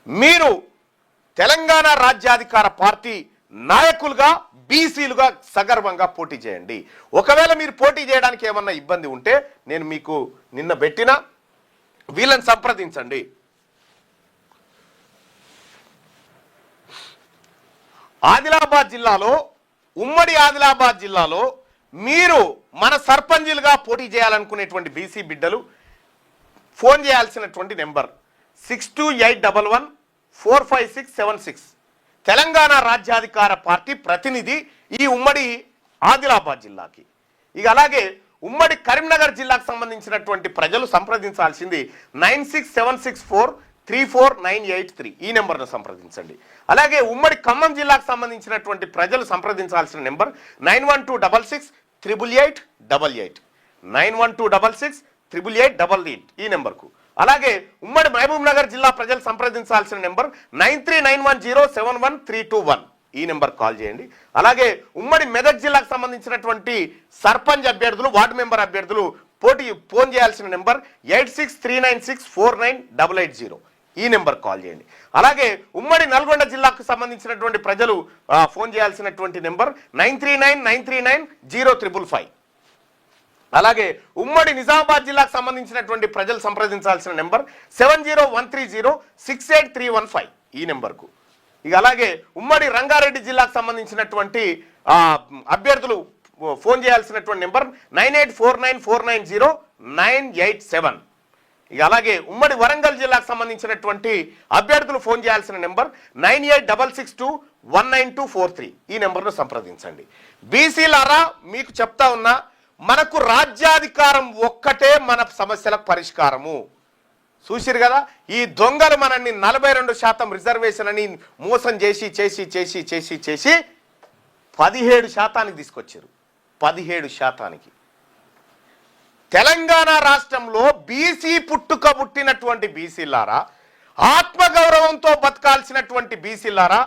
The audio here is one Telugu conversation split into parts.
మీరు తెలంగాణ రాజ్యాధికార పార్టీ నాయకులుగా బీసీలుగా సగర్వంగా పోటీ చేయండి. ఒకవేళ మీరు పోటీ చేయడానికి ఏమన్నా ఇబ్బంది ఉంటే నేను మీకు నిన్న పెట్టిన వీళ్ళని సంప్రదించండి. ఆదిలాబాద్ జిల్లాలో, ఉమ్మడి ఆదిలాబాద్ జిల్లాలో మీరు మన సర్పంచులుగా పోటీ చేయాలనుకునేటువంటి బీసీ బిడ్డలు ఫోన్ చేయాల్సినటువంటి నెంబర్ 6281145676. తెలంగాణ రాజ్యాధికార పార్టీ ప్రతినిధి ఈ ఉమ్మడి ఆదిలాబాద్ జిల్లాకి. ఇక అలాగే ఉమ్మడి కరీంనగర్ జిల్లాకు సంబంధించినటువంటి ప్రజలు సంప్రదించాల్సింది 9676434983 ఈ నెంబర్ను సంప్రదించండి. అలాగే ఉమ్మడి ఖమ్మం జిల్లాకు సంబంధించినటువంటి ప్రజలు సంప్రదించాల్సిన నెంబర్ 9126888888 91268888 ఈ నెంబర్కు. అలాగే ఉమ్మడి మహబూబ్ నగర్ జిల్లా ప్రజలు సంప్రదించాల్సిన నెంబర్ 9391071321 ఈ నెంబర్ కాల్ చేయండి. అలాగే ఉమ్మడి మెదక్ జిల్లాకు సంబంధించినటువంటి సర్పంచ్ అభ్యర్థులు, వార్డు మెంబర్ అభ్యర్థులు ఫోన్ చేయాల్సిన నెంబర్ 8639649880 ఈ నెంబర్ కాల్ చేయండి. అలాగే ఉమ్మడి నల్గొండ జిల్లాకు సంబంధించినటువంటి ప్రజలు ఫోన్ చేయాల్సినటువంటి నెంబర్ 9399390355. అలాగే ఉమ్మడి నిజామాబాద్ జిల్లాకు సంబంధించినటువంటి ప్రజలు సంప్రదించాల్సిన నెంబర్ 7013068315 ఈ నెంబర్కు. ఇక అలాగే ఉమ్మడి రంగారెడ్డి జిల్లాకు సంబంధించినటువంటి అభ్యర్థులు ఫోన్ చేయాల్సినటువంటి నెంబర్ 9849490987. ఇక అలాగే ఉమ్మడి వరంగల్ జిల్లాకు సంబంధించినటువంటి అభ్యర్థులు ఫోన్ చేయాల్సిన నెంబర్ 9866219243 ఈ నెంబర్ను సంప్రదించండి. బీసీలారా మీకు చెప్తా ఉన్నా, మనకు రాజ్యాధికారం ఒక్కటే మన సమస్యలకు పరిష్కారము. చూసిరు కదా, ఈ దొంగలు మనల్ని 42% రిజర్వేషన్ అని మోసం చేసి చేసి చేసి చేసి చేసి 17% తీసుకొచ్చారు. 17%. తెలంగాణ రాష్ట్రంలో బీసీ పుట్టుక పుట్టినటువంటి బీసీలారా, ఆత్మగౌరవంతో బతకాల్సినటువంటి బీసీలారా,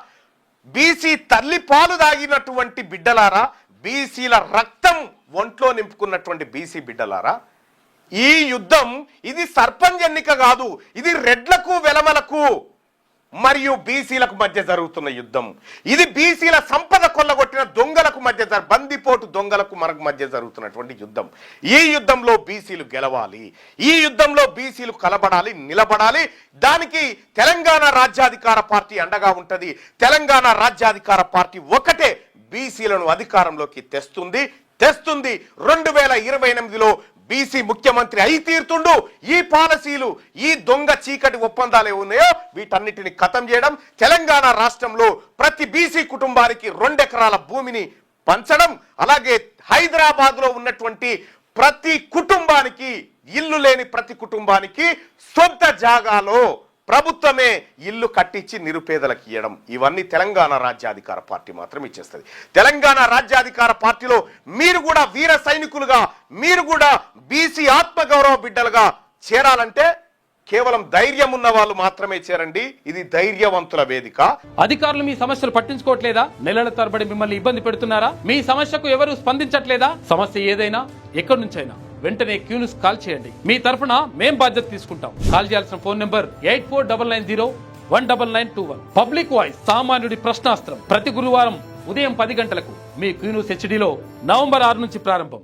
బీసీ తల్లి పాలు దాగినటువంటి బిడ్డలారా, బీసీల రక్తం ఒంట్లో నింపుకున్నటువంటి బీసీ బిడ్డలారా, ఈ యుద్ధం ఇది సర్పంచ్ ఎన్నిక కాదు, ఇది రెడ్లకు వెలమలకు మరియు బీసీలకు మధ్య జరుగుతున్న యుద్ధం. ఇది బీసీల సంపద కొల్లగొట్టిన దొంగలకు మధ్య, బందిపోటు దొంగలకు మనకు మధ్య జరుగుతున్నటువంటి యుద్ధం. ఈ యుద్ధంలో బీసీలు గెలవాలి, ఈ యుద్ధంలో బీసీలు కలబడాలి, నిలబడాలి. దానికి తెలంగాణ రాజ్యాధికార పార్టీ అండగా ఉంటది. తెలంగాణ రాజ్యాధికార పార్టీ ఒకటే బీసీలను అధికారంలోకి తెస్తుంది. 2028లో బీసీ ముఖ్యమంత్రి అయి తీరుతుండు. ఈ పాలసీలు, ఈ దొంగ చీకటి ఒప్పందాలు ఉన్నాయో వీటన్నిటిని ఖతం చేయడం, తెలంగాణ రాష్ట్రంలో ప్రతి బీసీ కుటుంబానికి 2 ఎకరాల భూమిని పంచడం, అలాగే హైదరాబాద్లో ఉన్నటువంటి ప్రతి కుటుంబానికి, ఇల్లు లేని ప్రతి కుటుంబానికి సొంత జాగాలో ప్రభుత్వమే ఇల్లు కట్టించి నిరుపేదలకు ఇవ్వడం, ఇవన్నీ తెలంగాణ రాజ్యాధికార పార్టీ మాత్రం ఇచ్చేస్తుంది. తెలంగాణ రాజ్యాధికార పార్టీలో మీరు కూడా వీర సైనికులుగా, మీరు కూడా బీసీ ఆత్మగౌరవ బిడ్డలుగా చేరాలంటే కేవలం ధైర్యం ఉన్న వాళ్ళు మాత్రమే చేరండి. ఇది ధైర్యవంతుల వేదిక. అధికారులు మీ సమస్యలు పట్టించుకోవట్లేదా? నెలల తరబడి మిమ్మల్ని ఇబ్బంది పెడుతున్నారా? మీ సమస్యకు ఎవరు స్పందించట్లేదా? సమస్య ఏదైనా ఎక్కడి నుంచైనా వెంటనే క్యూన్యూస్ కాల్ చేయండి. మీ తరఫున మేం బాధ్యత తీసుకుంటాం. కాల్ చేయాల్సిన ఫోన్ నెంబర్ 8499019921. పబ్లిక్ వాయిస్, సామాన్యుడి ప్రశ్నాస్త్రం. ప్రతి గురువారం ఉదయం 10 గంటలకు మీ క్యూన్యూస్ హెచ్డీలో నవంబర్ 6 నుంచి ప్రారంభం.